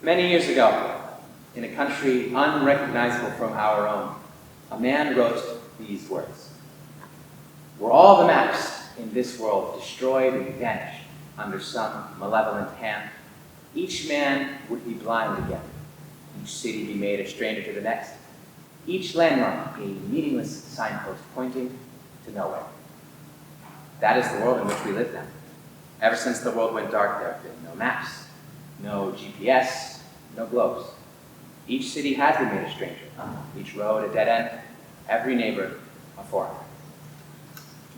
Many years ago, in a country unrecognizable from our own, a man wrote these words. Were all the maps in this world destroyed and vanished under some malevolent hand, each man would be blind again, each city be made a stranger to the next, each landmark a meaningless signpost pointing to nowhere. That is the world in which we live now. Ever since the world went dark, there have been no maps, no GPS, no globes. Each city has been made a stranger, each road a dead end, every neighbor a foreigner.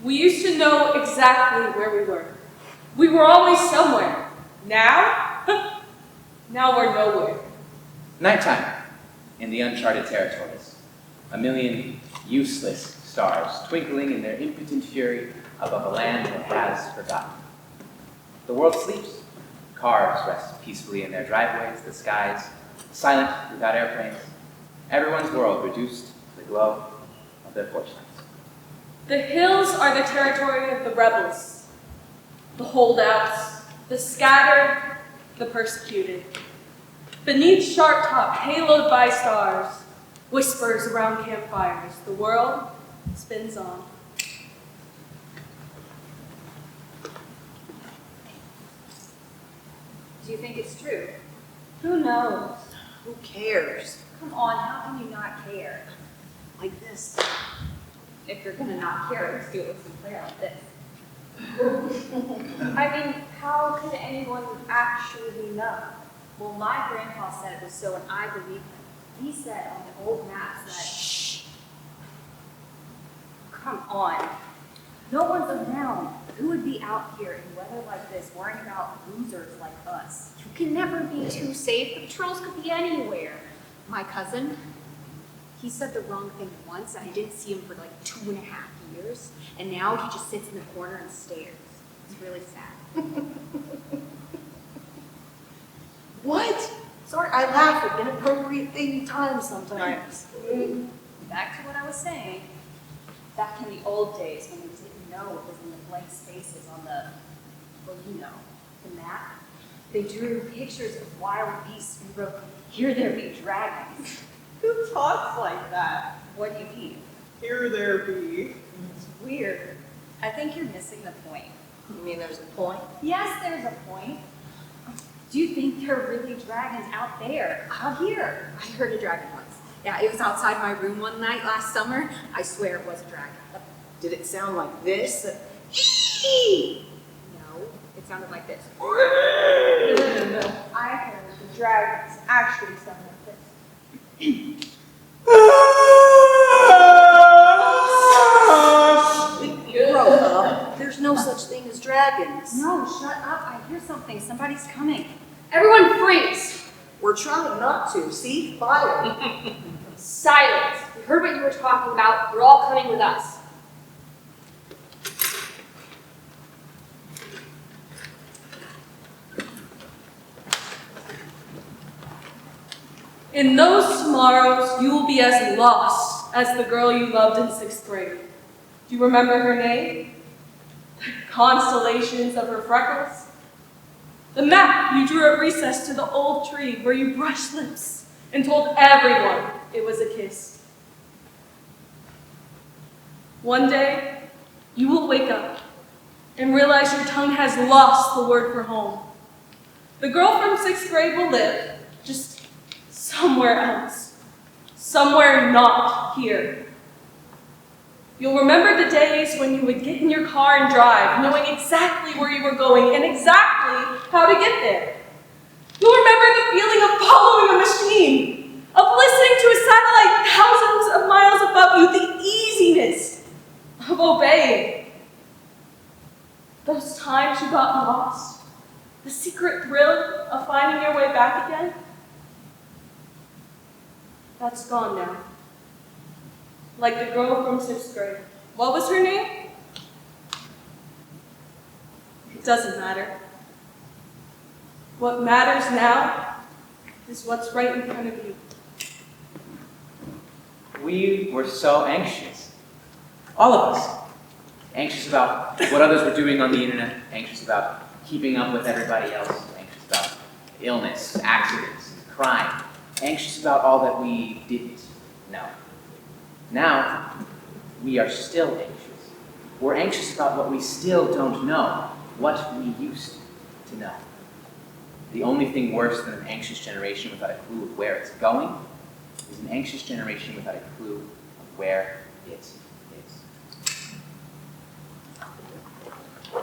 We used to know exactly where we were. We were always somewhere. Now? Now we're nowhere. Nighttime in the uncharted territories. A million useless stars twinkling in their impotent fury above a land that has forgotten. The world sleeps. Cars rest peacefully in their driveways, the skies silent without airplanes. Everyone's world reduced to the glow of their porch lights. The hills are the territory of the rebels, the holdouts, the scattered, the persecuted. Beneath sharp top, haloed by stars, whispers around campfires, the world spins on. Do you think it's true? Who knows? Who cares? Come on, how can you not care? Like this. If you're gonna not care, let's do it with some Blair like this. I mean, how could anyone actually know? Well, my grandpa said it was so, and I believe him. He said on the old maps that... Shh! Come on. No one's around. Who would be out here in weather like this worrying about losers like us? You can never be too safe. The patrols could be anywhere. My cousin, he said the wrong thing once, and I didn't see him for like 2.5 years, and now he just sits in the corner and stares. It's really sad. What? Sorry, I laugh at inappropriate times sometimes. Back to what I was saying. Back in the old days when we didn't know what was in the blank spaces on the, well, you know, the map, they drew pictures of wild beasts and wrote, "Here there be dragons." Who talks like that? What do you mean? Here there be. It's weird. I think you're missing the point. You mean there's a point? Yes, there's a point. Do you think there are really dragons out there? Out here? I heard a dragon once. Yeah, it was outside my room one night last summer. I swear it was a dragon. Did it sound like this? No, it sounded like this. No. I heard the dragons actually sound like this. Grow up. There's no such thing as dragons. No, shut up. I hear something. Somebody's coming. Everyone freeze! We're trying not to. See? Fire. Silence! We heard what you were talking about. You're all coming with us. In those tomorrows, you will be as lost as the girl you loved in 6th grade. Do you remember her name? The constellations of her freckles? The map you drew at recess to the old tree where you brushed lips and told everyone it was a kiss. One day, you will wake up and realize your tongue has lost the word for home. The girl from 6th grade will live just somewhere else, somewhere not here. You'll remember the days when you would get in your car and drive, knowing exactly where you were going and exactly how to get there. You'll remember the feeling of following a machine, of listening to a satellite thousands of miles above you, the easiness of obeying. Those times you got lost, the secret thrill of finding your way back again, that's gone now. Like the girl from 6th grade. What was her name? It doesn't matter. What matters now is what's right in front of you. We were so anxious. All of us. Anxious about what others were doing on the internet, anxious about keeping up with everybody else, anxious about illness, accidents, crying, anxious about all that we didn't know. Now, we are still anxious. We're anxious about what we still don't know, what we used to know. The only thing worse than an anxious generation without a clue of where it's going is an anxious generation without a clue of where it is.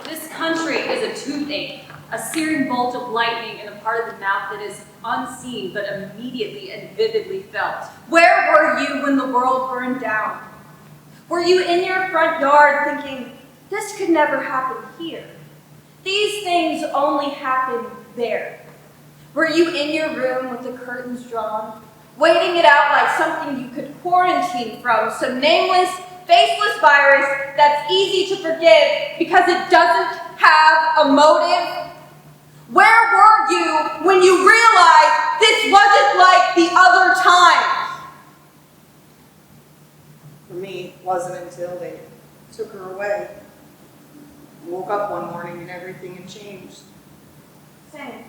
This country is a toothache, a searing bolt of lightning in a part of the mouth that is unseen but immediately and vividly felt. Where were you when the world burned down? Were you in your front yard thinking, this could never happen here? These things only happen there. Were you in your room with the curtains drawn, waiting it out like something you could quarantine from, some nameless, faceless virus that's easy to forgive because it doesn't have a motive? Where were you when you realized this wasn't like the other times? For me, it wasn't until they took her away. I woke up one morning and everything had changed. Same.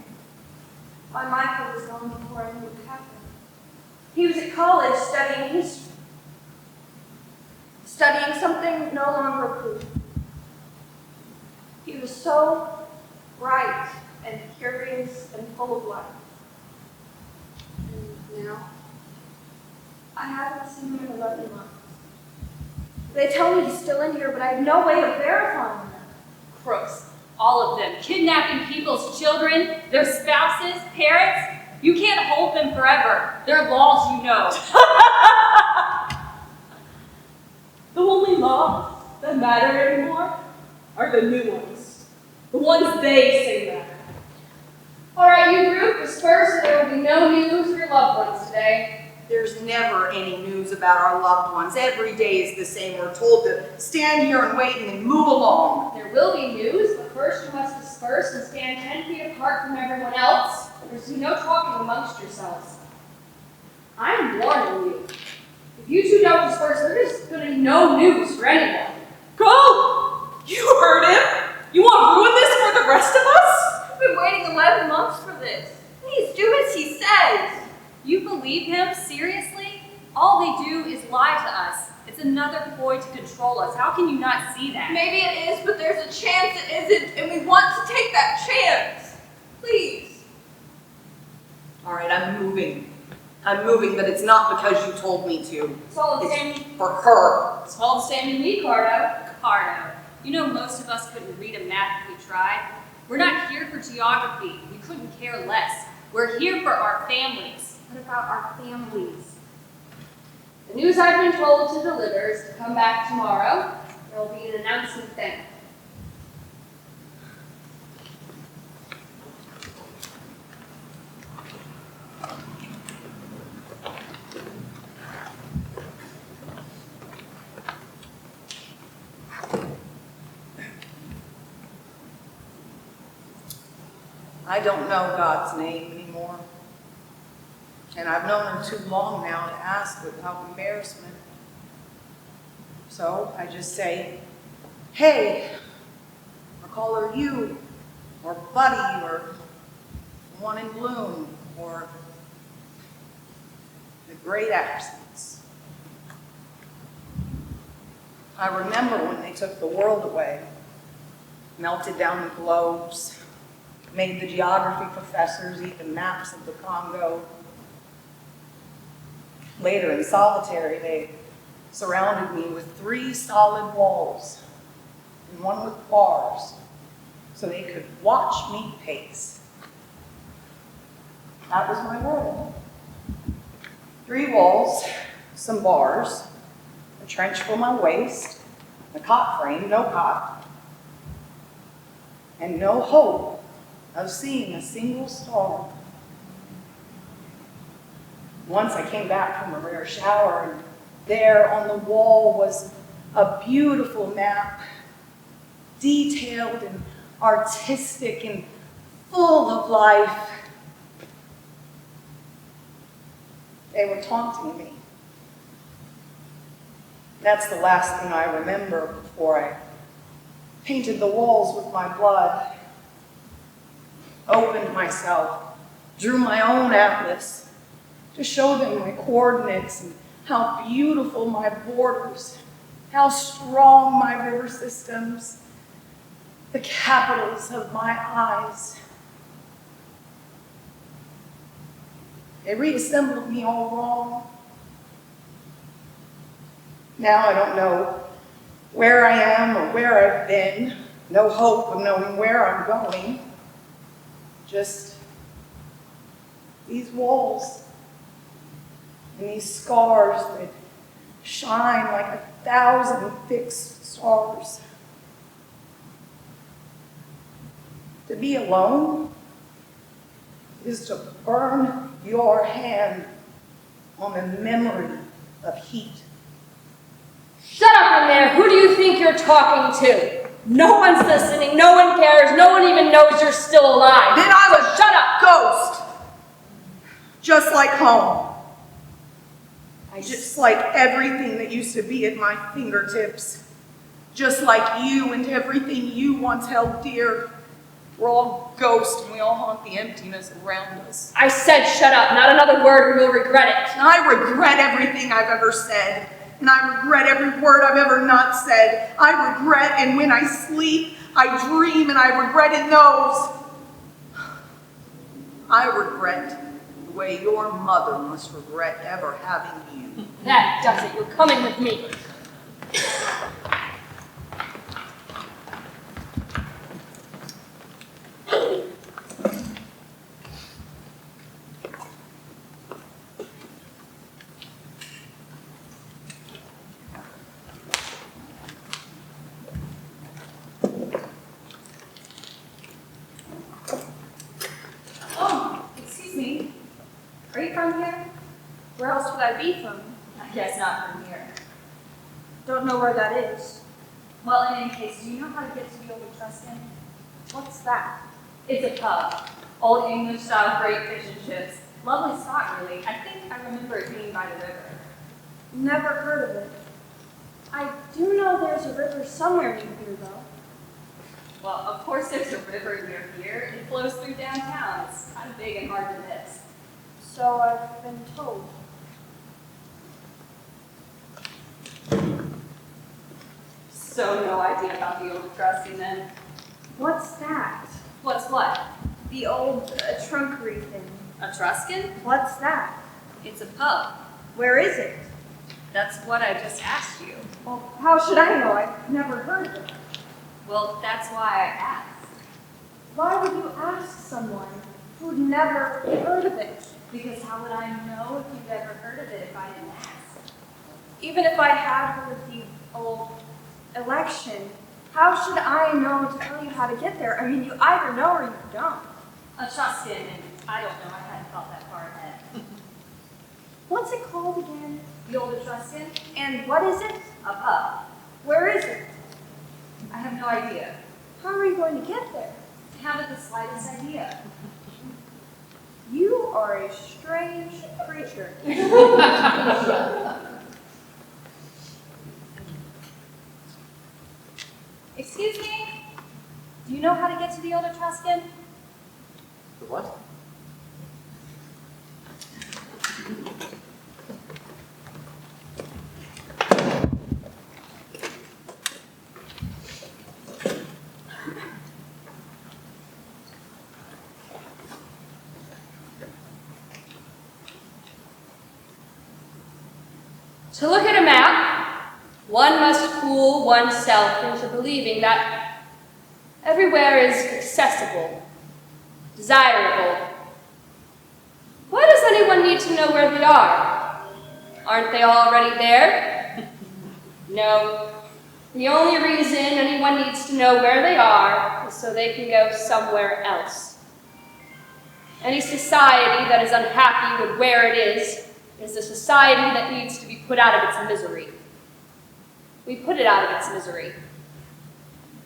My Michael was gone before I knew what happened. He was at college studying history. Studying something no longer approved. He was so bright and curious and full of life. And now, I haven't seen him in 11 months. They tell me he's still in here, but I have no way of verifying that. Crooks, all of them, kidnapping people's children, their spouses, parents. You can't hold them forever. They're laws you know. The only laws that matter anymore are the new ones. The ones they say matter. All right, you group, disperse, and there will be no news for your loved ones today. There's never any news about our loved ones. Every day is the same. We're told to stand here and wait and then move along. There will be news, but first you must disperse and stand 10 feet apart from everyone else. There's to be no talking amongst yourselves. I'm warning you. If you two don't disperse, there's going to be no news for anyone. Go! You heard him! You want to ruin this for the rest of us? We've been waiting 11 months for this. Please do as he says. You believe him? Seriously? All they do is lie to us. It's another ploy to control us. How can you not see that? Maybe it is, but there's a chance it isn't, and we want to take that chance. Please. All right, I'm moving. I'm moving, but it's not because you told me to. It's all the It's same. for her. It's all the same to me, Cardo. Cardo. You know most of us couldn't read a map if we tried. We're not here for geography. We couldn't care less. We're here for our families. What about our families? The news I've been told to deliver is to come back tomorrow. There will be an announcement then. I don't know God's name anymore. And I've known her too long now to ask without embarrassment. So I just say, hey, or call her you, or buddy, or one in bloom, or the great absence. I remember when they took the world away, melted down the globes, made the geography professors eat the maps of the Congo. Later in solitary, they surrounded me with 3 solid walls and one with bars so they could watch me pace. That was my world. 3 walls, some bars, a trench for my waist, a cot frame, no cot, and no hope of seeing a single star. Once I came back from a rare shower, and there on the wall was a beautiful map, detailed and artistic and full of life. They were taunting me. That's the last thing I remember before I painted the walls with my blood, opened myself, drew my own atlas to show them my coordinates and how beautiful my borders, how strong my river systems, the capitals of my eyes. They reassembled me all wrong. Now I don't know where I am or where I've been, no hope of knowing where I'm going. Just these walls and these scars that shine like 1,000 fixed stars. To be alone is to burn your hand on the memory of heat. Shut up in there! Who do you think you're talking to? No one's listening, no one cares, no one even knows you're still alive. Then I'm a shut up! Ghost! Just like home. Just like everything that used to be at my fingertips. Just like you and everything you once held dear. We're all ghosts and we all haunt the emptiness around us. I said shut up, not another word or you'll regret it. And I regret everything I've ever said. And I regret every word I've ever not said. I regret, and when I sleep, I dream, and I regret in those. I regret the way your mother must regret ever having you. That does it. You're coming with me. Are you from here? Where else would I be from? I guess not from here. Don't know where that is. Well, in any case, do you know how to get to the old Etruscan? What's that? It's a pub. Old English style, great fish and chips. Lovely spot, really. I think I remember it being by the river. Never heard of it. I do know there's a river somewhere near here, though. Well, of course there's a river near here. It flows through downtown. It's kind of big and hard to miss. So I've been told. So no idea about the old Etruscan then. What's that? What's what? The old trunkery thing. Etruscan? What's that? It's a pub. Where is it? That's what I just asked you. Well, how should I know? I've never heard of it. Well, that's why I asked. Why would you ask someone who'd never heard of it? Because how would I know if you've ever heard of it if I didn't ask? Even if I had heard of the old election, how should I know to tell you how to get there? I mean, you either know or you don't. Etruscan, and I don't know, I hadn't thought that far ahead. What's it called again? The old Etruscan? And what is it? A pub. Where is it? I have no idea. How are you going to get there? I haven't the slightest idea. You are a strange creature. Excuse me? Do you know how to get to the old Etruscan? The what? To look at a map, one must fool oneself into believing that everywhere is accessible, desirable. Why does anyone need to know where they are? Aren't they already there? No. The only reason anyone needs to know where they are is so they can go somewhere else. Any society that is unhappy with where it is a society that needs to be put out of its misery. We put it out of its misery.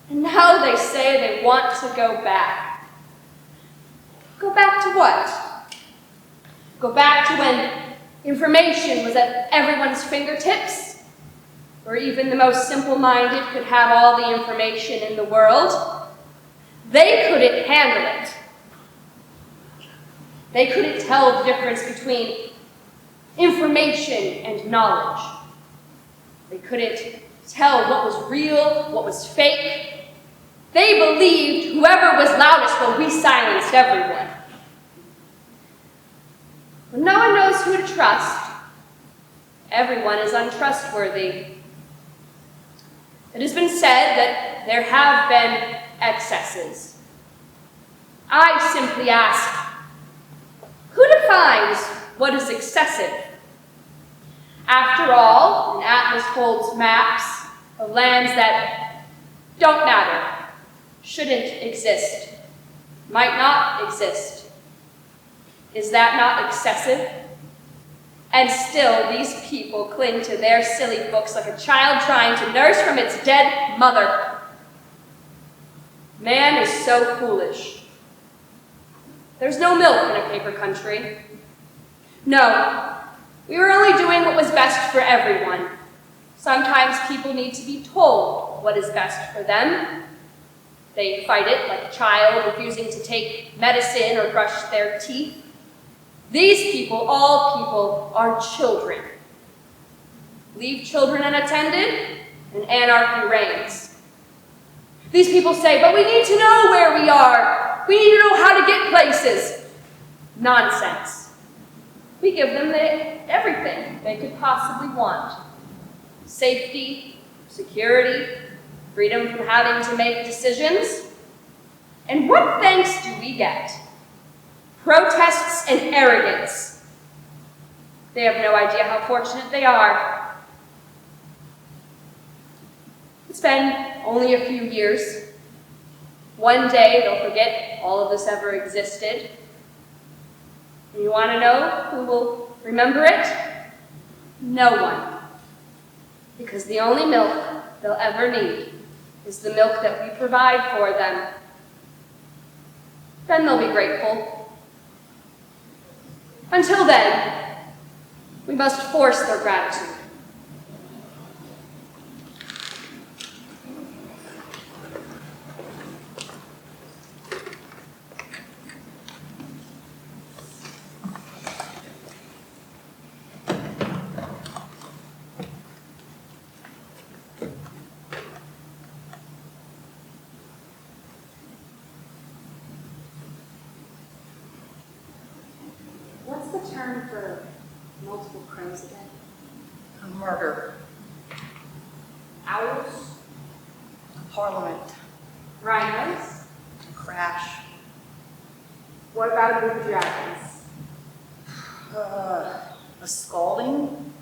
And now they say they want to go back. Go back to what? Go back to when information was at everyone's fingertips, where even the most simple-minded could have all the information in the world. They couldn't handle it. They couldn't tell the difference between information and knowledge. They couldn't tell what was real, what was fake. They believed whoever was loudest while we silenced everyone. When no one knows who to trust, everyone is untrustworthy. It has been said that there have been excesses. I simply ask, who defines what is excessive? After all, an atlas holds maps of lands that don't matter, shouldn't exist, might not exist. Is that not excessive? And still, these people cling to their silly books like a child trying to nurse from its dead mother. Man is so foolish. There's no milk in a paper country. No, we were only doing what was best for everyone. Sometimes people need to be told what is best for them. They fight it like a child refusing to take medicine or brush their teeth. These people, all people, are children. Leave children unattended, and anarchy reigns. These people say, but we need to know where we are. We need to know how to get places. Nonsense. We give them everything they could possibly want. Safety, security, freedom from having to make decisions. And what thanks do we get? Protests and arrogance. They have no idea how fortunate they are. It's been only a few years. One day they'll forget all of this ever existed. And you want to know who will remember it? No one. Because the only milk they'll ever need is the milk that we provide for them. Then they'll be grateful. Until then, we must force their gratitude. What's the term for multiple crows again? A murder. Owls? A parliament. Rhinos? A crash. What about a group of dragons? A scalding.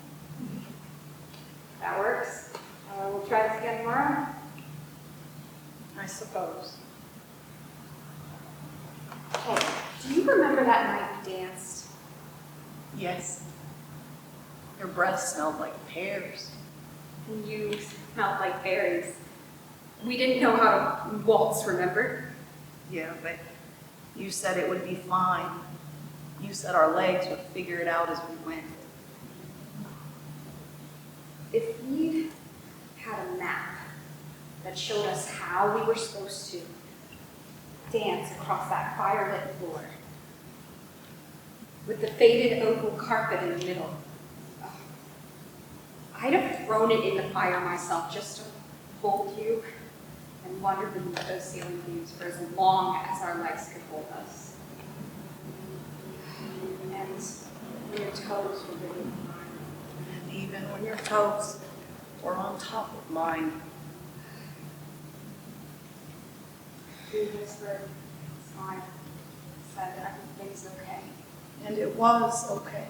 That works. We'll try this again tomorrow. I suppose. Hey, do you remember that night we danced? Yes. Your breath smelled like pears. And you smelled like berries. We didn't know how to waltz, remember? Yeah, but you said it would be fine. You said our legs would figure it out as we went. If we'd had a map that showed us how we were supposed to dance across that firelit floor, with the faded opal carpet in the middle, I'd have thrown it in the fire myself just to hold you and wander beneath those ceiling beams for as long as our legs could hold us. And when your toes were really mine. And even when your toes were on top of mine. You whispered, smiled, said that everything's okay. And it was okay.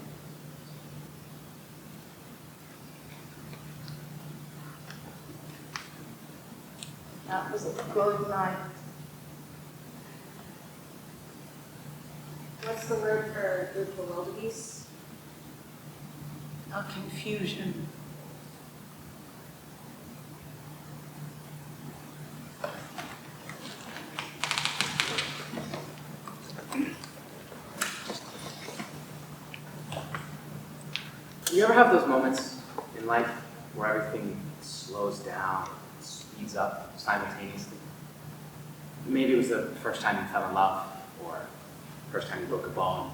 That was a good night. What's the word for group of wildebeest? A confusion. You ever have those moments in life where everything slows down, speeds up simultaneously? Maybe it was the first time you fell in love, or first time you broke a bone,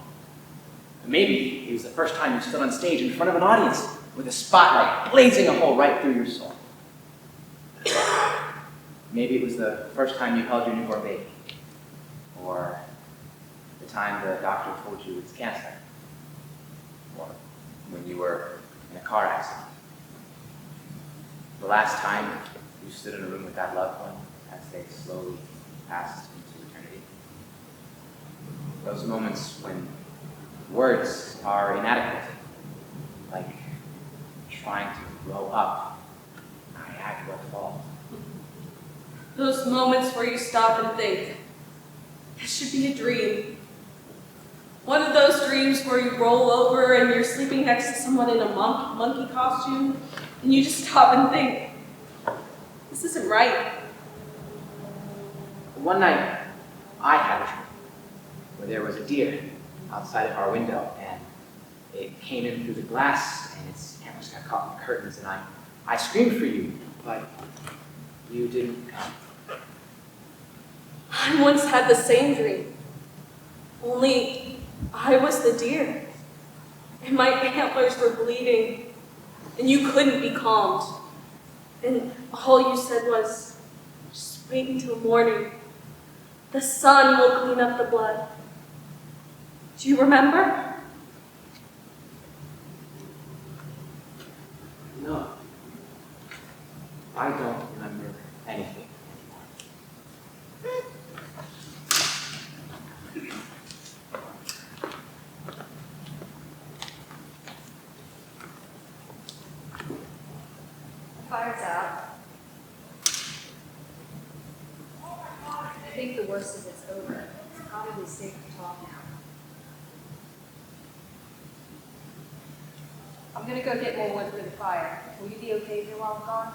Maybe it was the first time you stood on stage in front of an audience with a spotlight blazing a hole right through your soul. Maybe it was the first time you held your newborn baby, or the time the doctor told you it's cancer, or when you were in a car accident. The last time you stood in a room with that loved one as they slowly passed into eternity. Those moments when words are inadequate, like trying to grow up Niagara Falls. Those moments where you stop and think, this should be a dream. One of those dreams where you roll over and you're sleeping next to someone in a monkey costume, and you just stop and think, this isn't right. One night, I had a dream where there was a deer outside of our window, and it came in through the glass, and its antlers got caught in the curtains, and I screamed for you, but you didn't come. I once had the same dream, only I was the deer, and my antlers were bleeding, and you couldn't be calmed, and all you said was, just wait until morning. The sun will clean up the blood. Do you remember? No. I don't remember anything anymore. The fire's out. I think the worst is it's over. It's probably safe to talk now. I'm gonna go get more wood for the fire. Will you be okay here while I'm gone?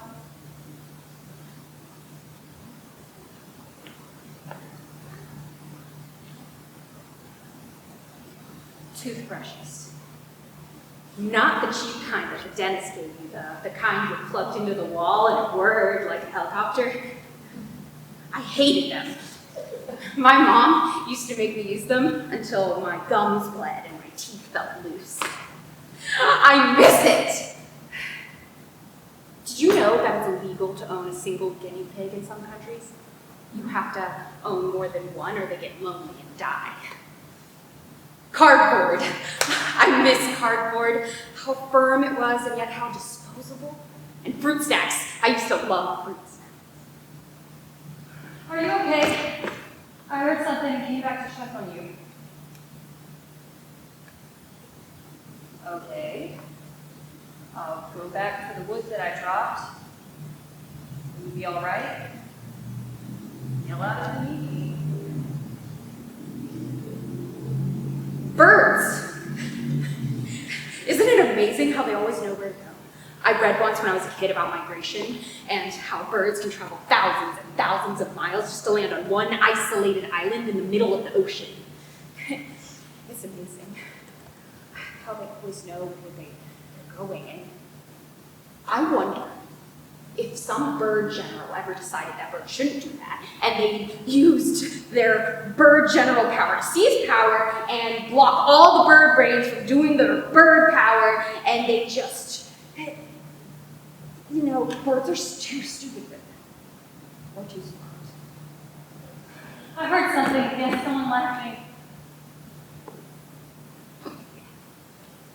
Toothbrushes. Not the cheap kind that the dentist gave you, the kind you plugged into the wall and it whirred like a helicopter. I hated them. My mom used to make me use them until my gums bled and my teeth felt loose. I miss it! Did you know that it's illegal to own a single guinea pig in some countries? You have to own more than one or they get lonely and die. Cardboard. I miss cardboard. How firm it was and yet how disposable. And fruit snacks. I used to love fruit snacks. Are you okay? I heard something and came back to check on you. Okay. I'll go back for the wood that I dropped. Will you be all right? Yell out if you need me. Birds! Isn't it amazing how they always know where to go? I read once when I was a kid about migration and how birds can travel thousands and thousands of miles just to land on one isolated island in the middle of the ocean. It's amazing how they always know where they're going. And I wonder if some bird general ever decided that birds shouldn't do that, and they used their bird general power to seize power and block all the bird brains from doing their bird power, and they just, you know, birds are too stupid for them. Or too smart. I heard something again, someone laughing.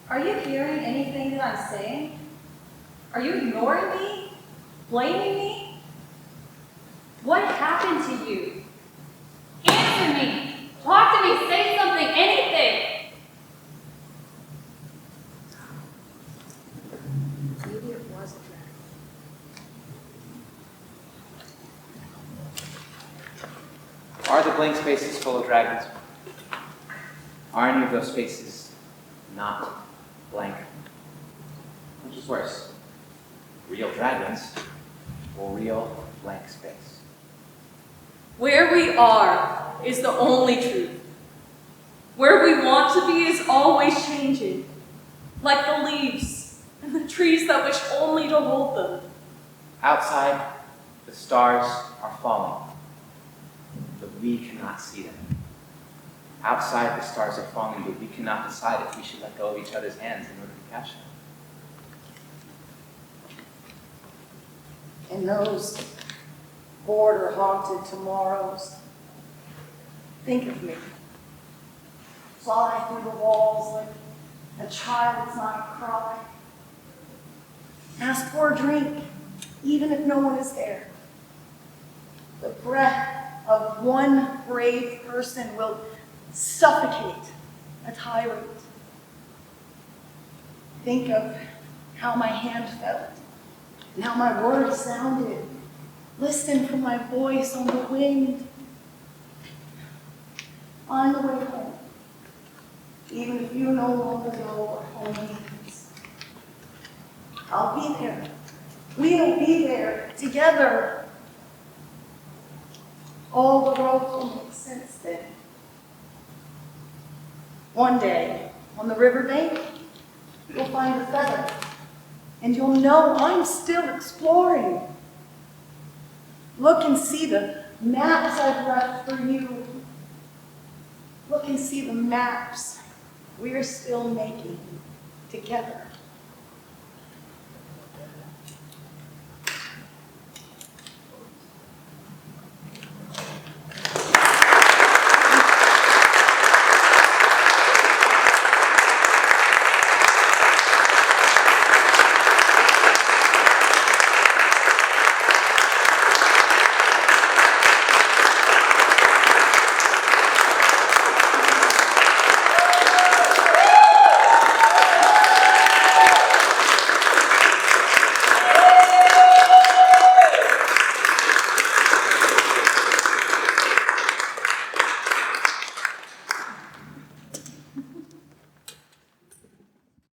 Are you hearing anything that I'm saying? Are you ignoring me? Blaming me? What happened to you? Answer me! Talk to me! Say something! Anything! Maybe it was a dragon. Are the blank spaces full of dragons? Are any of those spaces not blank? Which is worse, real dragons or real blank space? Where we are is the only truth. Where we want to be is always changing, like the leaves and the trees that wish only to hold them. Outside, the stars are falling, but we cannot see them. Outside, the stars are falling, but we cannot decide if we should let go of each other's hands in order to catch them. In those border-haunted tomorrows, think of me. Fly through the walls like a child's night cry. Ask for a drink, even if no one is there. The breath of one brave person will suffocate a tyrant. Think of how my hand felt and how my words sounded. Listen for my voice on the wind. On the way home, even if you no longer know what home means. I'll be there. We'll be there together. All the roads will make sense then. One day, on the riverbank, you'll find a feather, and you'll know I'm still exploring. Look and see the maps I've left for you. Look and see the maps we're still making together.